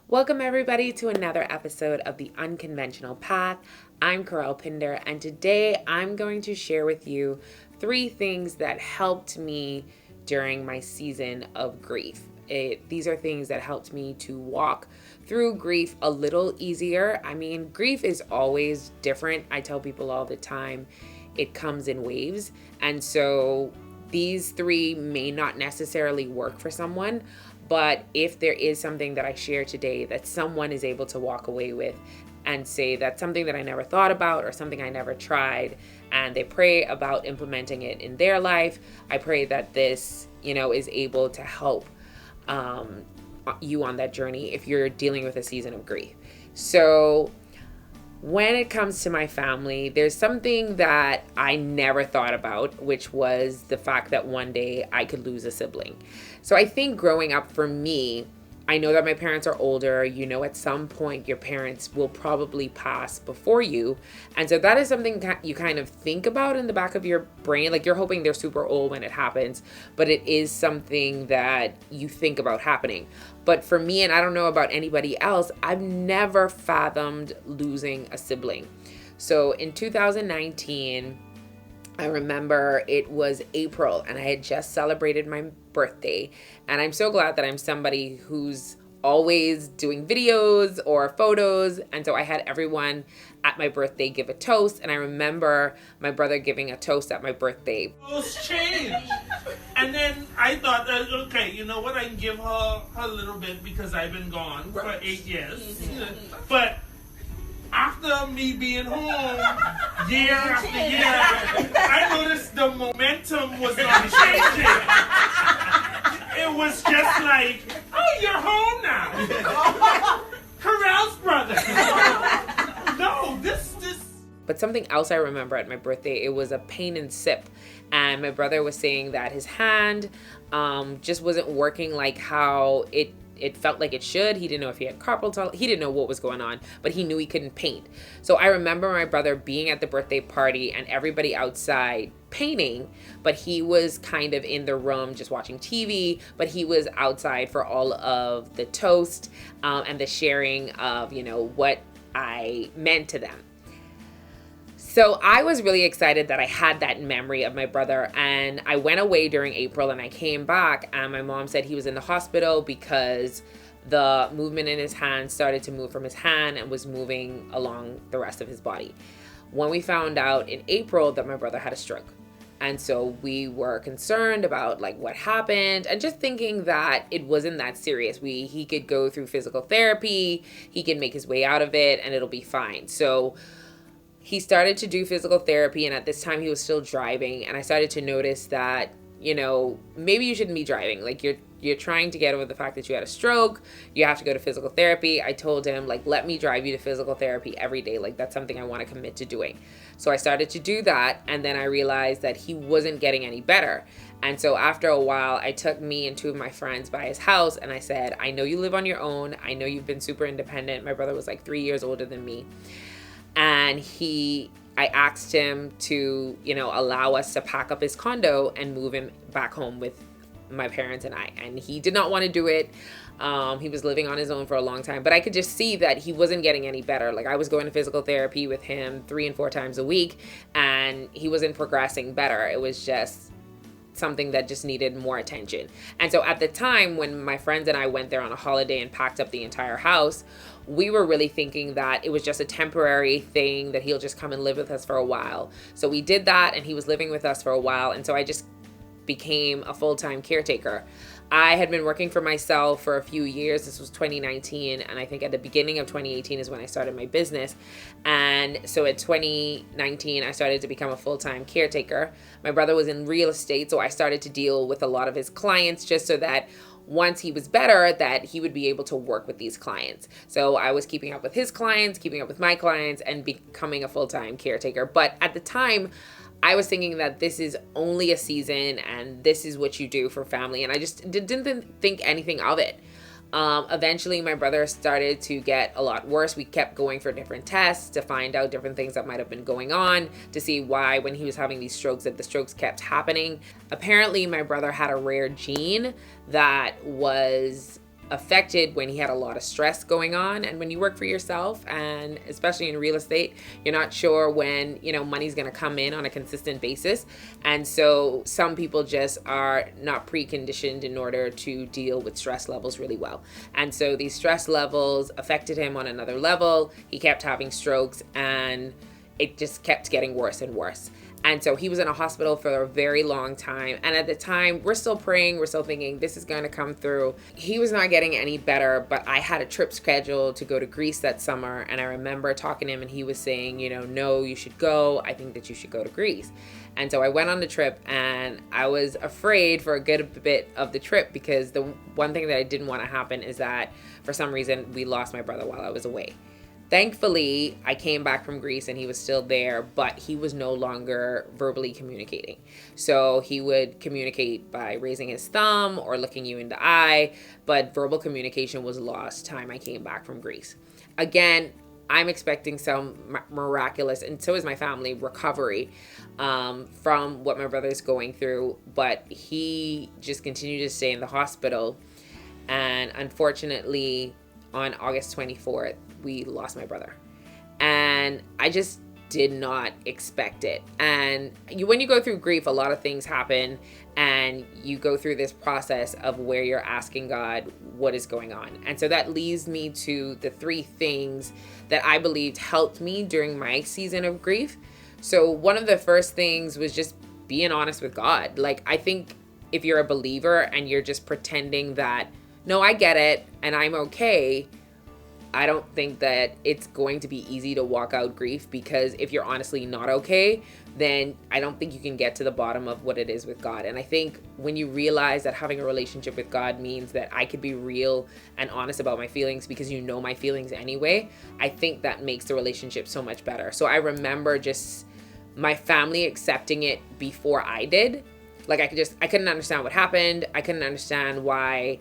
Welcome everybody to another episode of The Unconventional Path. I'm Pinder, and today I'm going to share with you 3 things that helped me during my season of grief. These are things that helped me to walk through grief a little easier. I mean, grief is always different. I tell people all the time, it comes in waves. And so these 3 may not necessarily work for someone, but if there is something that I share today that someone is able to walk away with and say that's something that I never thought about or something I never tried, and they pray about implementing it in their life, I pray that this, is able to help you on that journey if you're dealing with a season of grief. So when it comes to my family, there's something that I never thought about, which was the fact that one day I could lose a sibling. So I think growing up for me, I know that my parents are older. At some point your parents will probably pass before you. And so that is something you kind of think about in the back of your brain. Like, you're hoping they're super old when it happens, but it is something that you think about happening. But for me, and I don't know about anybody else, I've never fathomed losing a sibling. So in 2019, I remember it was April and I had just celebrated my birthday. And I'm so glad that I'm somebody who's always doing videos or photos. And so I had everyone at my birthday give a toast. And I remember my brother giving a toast at my birthday. Toast changed. And then I thought, okay, you know what? I can give her a little bit because I've been gone for 8 years. But after me being home year after year, I noticed the momentum was not changing. It was just like, oh, you're home now. Corral's brother. No, this. But something else I remember at my birthday, it was a pain and sip. And my brother was saying that his hand just wasn't working like how it felt like it should. He didn't know if he had carpal tunnel. He didn't know what was going on, but he knew he couldn't paint. So I remember my brother being at the birthday party and everybody outside painting, but he was kind of in the room just watching TV, but he was outside for all of the toast and the sharing of, what I meant to them. So I was really excited that I had that memory of my brother, and I went away during April and I came back and my mom said he was in the hospital because the movement in his hand started to move from his hand and was moving along the rest of his body. When we found out in April that my brother had a stroke. And so we were concerned about what happened and just thinking that it wasn't that serious. He could go through physical therapy, he could make his way out of it and it'll be fine. So he started to do physical therapy, and at this time he was still driving, and I started to notice that, maybe you shouldn't be driving. You're trying to get over the fact that you had a stroke. You have to go to physical therapy. I told him, let me drive you to physical therapy every day. That's something I want to commit to doing. So I started to do that, and then I realized that he wasn't getting any better. And so after a while, I took me and 2 of my friends by his house, and I said, I know you live on your own. I know you've been super independent. My brother was 3 years older than me. And I asked him to, allow us to pack up his condo and move him back home with my parents and I. And he did not want to do it. He was living on his own for a long time, but I could just see that he wasn't getting any better. I was going to physical therapy with him 3 and 4 times a week, and he wasn't progressing better. It was just something that just needed more attention. And so at the time when my friends and I went there on a holiday and packed up the entire house, we were really thinking that it was just a temporary thing, that he'll just come and live with us for a while. So we did that, and he was living with us for a while. And so I just became a full-time caretaker. I had been working for myself for a few years. This was 2019, and I think at the beginning of 2018 is when I started my business. And so at 2019, I started to become a full-time caretaker. My brother was in real estate, so I started to deal with a lot of his clients just so that once he was better, that he would be able to work with these clients. So I was keeping up with his clients, keeping up with my clients, and becoming a full-time caretaker. But at the time, I was thinking that this is only a season and this is what you do for family. And I just didn't think anything of it. Eventually, my brother started to get a lot worse. We kept going for different tests to find out different things that might have been going on, to see why when he was having these strokes that the strokes kept happening. Apparently, my brother had a rare gene that was affected when he had a lot of stress going on. And when you work for yourself, and especially in real estate, you're not sure when, money's going to come in on a consistent basis. And so some people just are not preconditioned in order to deal with stress levels really well. And so these stress levels affected him on another level. He kept having strokes, and it just kept getting worse and worse. And so he was in a hospital for a very long time. And at the time, we're still praying. We're still thinking this is going to come through. He was not getting any better, but I had a trip scheduled to go to Greece that summer. And I remember talking to him, and he was saying, no, you should go. I think that you should go to Greece. And so I went on the trip, and I was afraid for a good bit of the trip, because the one thing that I didn't want to happen is that for some reason we lost my brother while I was away. Thankfully, I came back from Greece and he was still there, but he was no longer verbally communicating. So he would communicate by raising his thumb or looking you in the eye, but verbal communication was lost time I came back from Greece. Again, I'm expecting some miraculous, and so is my family, recovery from what my brother's going through, but he just continued to stay in the hospital. And unfortunately, on August 24th, we lost my brother. And I just did not expect it. And when you go through grief, a lot of things happen, and you go through this process of where you're asking God what is going on. And so that leads me to the 3 things that I believed helped me during my season of grief. So one of the first things was just being honest with God. Like, I think if you're a believer and you're just pretending that, no, I get it and I'm okay, I don't think that it's going to be easy to walk out grief, because if you're honestly not okay, then I don't think you can get to the bottom of what it is with God. And I think when you realize that having a relationship with God means that I could be real and honest about my feelings, because you know my feelings anyway, I think that makes the relationship so much better. So I remember just my family accepting it before I did. Like, I couldn't understand what happened. I couldn't understand why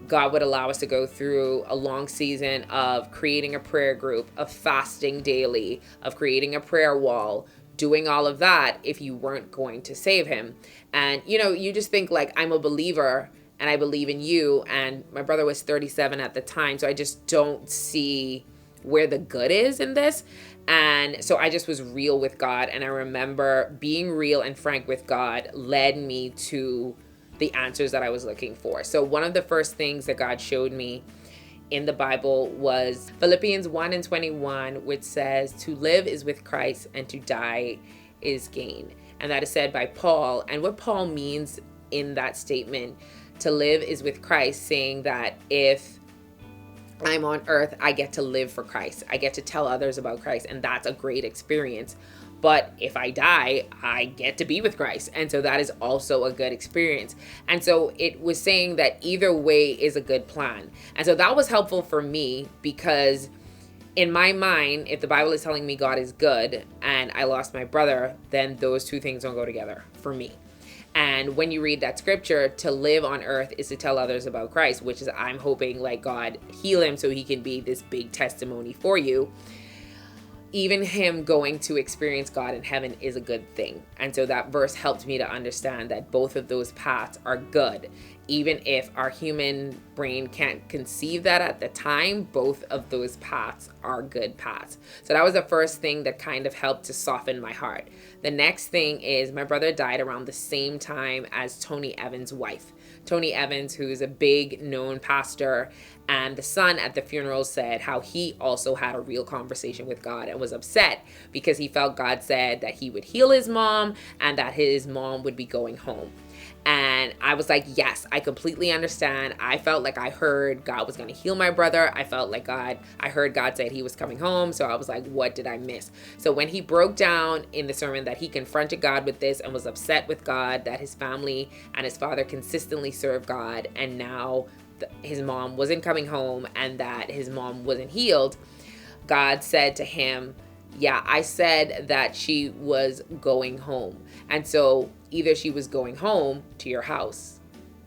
God would allow us to go through a long season of creating a prayer group, of fasting daily, of creating a prayer wall, doing all of that if you weren't going to save him. And, you just think like, I'm a believer and I believe in you. And my brother was 37 at the time. So I just don't see where the good is in this. And so I just was real with God. And I remember being real and frank with God led me to the answers that I was looking for. So one of the first things that God showed me in the Bible was Philippians 1:21, which says, to live is with Christ and to die is gain. And that is said by Paul. And what Paul means in that statement, to live is with Christ, saying that if I'm on earth, I get to live for Christ. I get to tell others about Christ, and that's a great experience. But if I die, I get to be with Christ. And so that is also a good experience. And so it was saying that either way is a good plan. And so that was helpful for me, because in my mind, if the Bible is telling me God is good and I lost my brother, then those 2 things don't go together for me. And when you read that scripture, to live on earth is to tell others about Christ, which is, I'm hoping, like, God heal him so he can be this big testimony for you. Even him going to experience God in heaven is a good thing. And so that verse helped me to understand that both of those paths are good. Even if our human brain can't conceive that at the time, both of those paths are good paths. So that was the first thing that kind of helped to soften my heart. The next thing is my brother died around the same time as Tony Evans' wife. Tony Evans, who's a big known pastor, and the son at the funeral said how he also had a real conversation with God and was upset because he felt God said that he would heal his mom and that his mom would be going home. And I was like, yes, I completely understand. I felt like I heard God was going to heal my brother. I felt like I heard God said he was coming home. So I was like, what did I miss? So when he broke down in the sermon that he confronted God with this and was upset with God that his family and his father consistently served God, and now his mom wasn't coming home and that his mom wasn't healed, God said to him, yeah, I said that she was going home. And so either she was going home to your house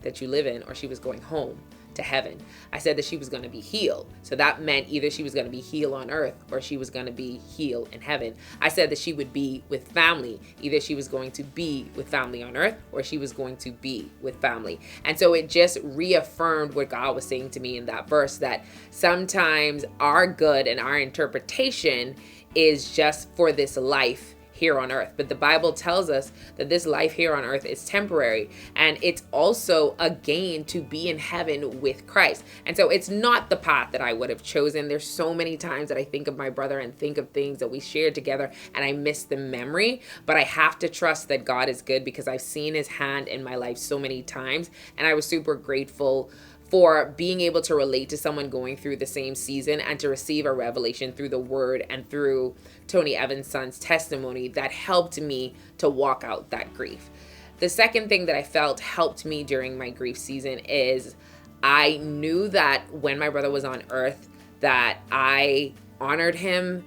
that you live in, or she was going home to heaven. I said that she was going to be healed. So that meant either she was going to be healed on earth or she was going to be healed in heaven. I said that she would be with family. Either she was going to be with family on earth or she was going to be with family. And so it just reaffirmed what God was saying to me in that verse, that sometimes our good and our interpretation is just for this life here on earth. But the Bible tells us that this life here on earth is temporary, and it's also a gain to be in heaven with Christ. And so it's not the path that I would have chosen. There's so many times that I think of my brother and think of things that we shared together and I miss the memory, but I have to trust that God is good because I've seen his hand in my life so many times. And I was super grateful for being able to relate to someone going through the same season and to receive a revelation through the word and through Tony Evans' son's testimony that helped me to walk out that grief. The second thing that I felt helped me during my grief season is I knew that when my brother was on earth, that I honored him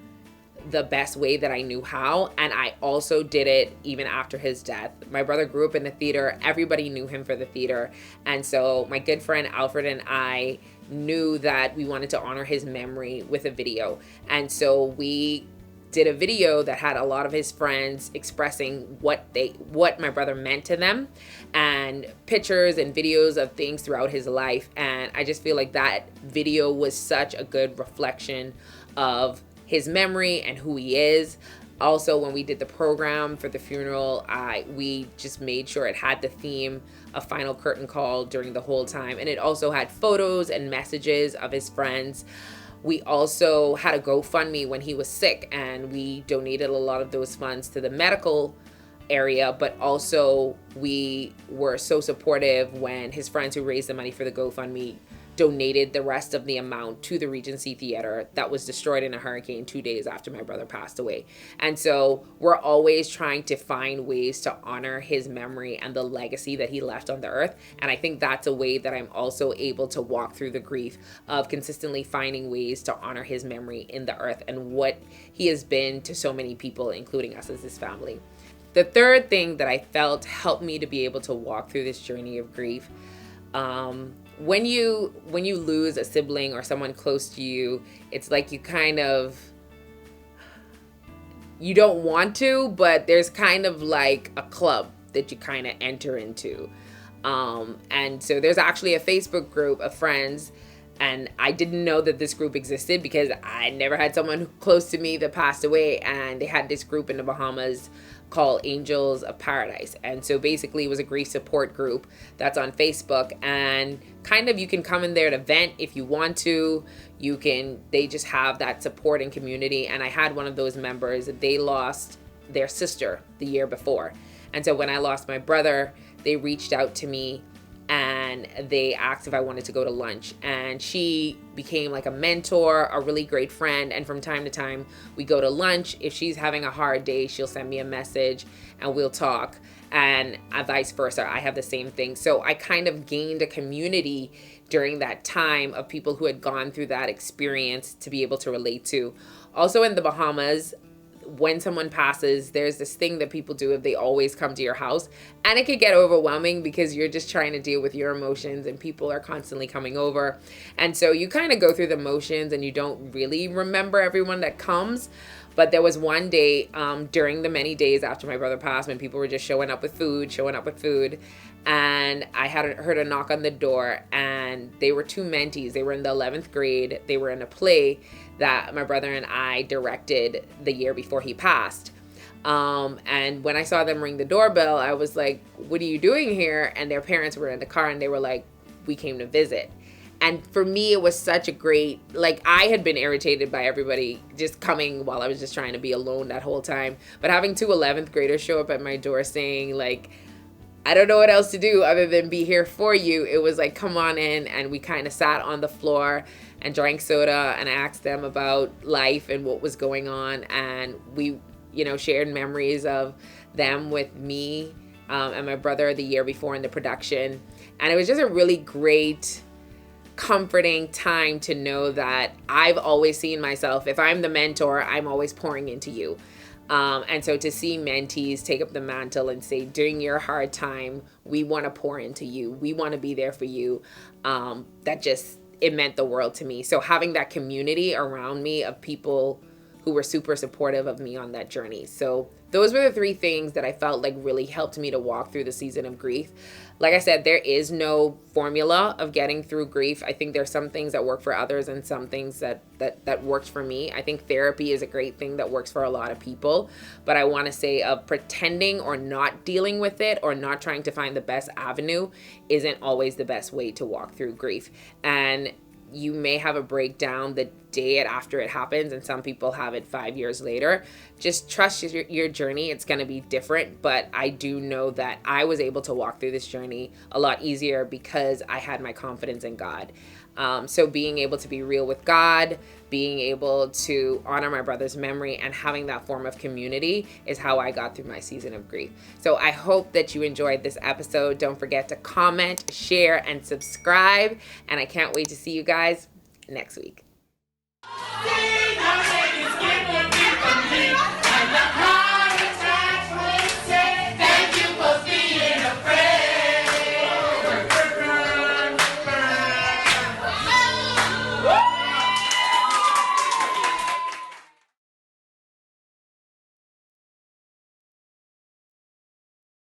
the best way that I knew how. And I also did it even after his death. My brother grew up in the theater. Everybody knew him for the theater. And so my good friend Alfred and I knew that we wanted to honor his memory with a video. And so we did a video that had a lot of his friends expressing what my brother meant to them, and pictures and videos of things throughout his life. And I just feel like that video was such a good reflection of his memory and who he is. Also, when we did the program for the funeral, we just made sure it had the theme of Final Curtain Call during the whole time. And it also had photos and messages of his friends. We also had a GoFundMe when he was sick, and we donated a lot of those funds to the medical area, but also we were so supportive when his friends who raised the money for the GoFundMe donated the rest of the amount to the Regency Theater that was destroyed in a hurricane 2 days after my brother passed away. And so we're always trying to find ways to honor his memory and the legacy that he left on the earth. And I think that's a way that I'm also able to walk through the grief of consistently finding ways to honor his memory in the earth and what he has been to so many people, including us as his family. The third thing that I felt helped me to be able to walk through this journey of grief, when you lose a sibling or someone close to you, it's like you don't want to, but there's kind of like a club that you kind of enter into. And so there's actually a Facebook group of friends, and I didn't know that this group existed because I never had someone close to me that passed away, and they had this group in the Bahamas called Angels of Paradise. And so basically it was a grief support group that's on Facebook, and kind of you can come in there to vent if you want to. They just have that support and community. And I had one of those members, they lost their sister the year before. And so when I lost my brother, they reached out to me and they asked if I wanted to go to lunch. And she became like a mentor, a really great friend. And from time to time, we go to lunch. If she's having a hard day, she'll send me a message and we'll talk. And vice versa, I have the same thing. So I kind of gained a community during that time of people who had gone through that experience to be able to relate to. Also in the Bahamas, when someone passes, there's this thing that people do if they always come to your house, and it could get overwhelming because you're just trying to deal with your emotions and people are constantly coming over. And so you kind of go through the motions and you don't really remember everyone that comes. But there was one day during the many days after my brother passed when people were just showing up with food. And I had heard a knock on the door, and they were two mentees. They were in the 11th grade. They were in a play that my brother and I directed the year before he passed. And when I saw them ring the doorbell, I was like, what are you doing here? And their parents were in the car and they were like, we came to visit. And for me, it was such a great, I had been irritated by everybody just coming while I was just trying to be alone that whole time. But having two 11th graders show up at my door saying I don't know what else to do other than be here for you. It was like, come on in. And we kind of sat on the floor and drank soda and asked them about life and what was going on. And we, shared memories of them with me and my brother the year before in the production. And it was just a really great, comforting time to know that I've always seen myself, if I'm the mentor, I'm always pouring into you. And so to see mentees take up the mantle and say, during your hard time, we want to pour into you. We want to be there for you. It meant the world to me. So having that community around me of people who were super supportive of me on that journey. So those were the three things that I felt like really helped me to walk through the season of grief. Like I said, there is no formula of getting through grief. I think there's some things that work for others and some things that worked for me. I think therapy is a great thing that works for a lot of people. But I want to say of pretending or not dealing with it or not trying to find the best avenue isn't always the best way to walk through grief. And you may have a breakdown the day after it happens, and some people have it 5 years later. Just trust your journey. It's going to be different, but I do know that I was able to walk through this journey a lot easier because I had my confidence in God. So being able to be real with God, being able to honor my brother's memory, and having that form of community is how I got through my season of grief. So I hope that you enjoyed this episode. Don't forget to comment, share, and subscribe. And I can't wait to see you guys next week.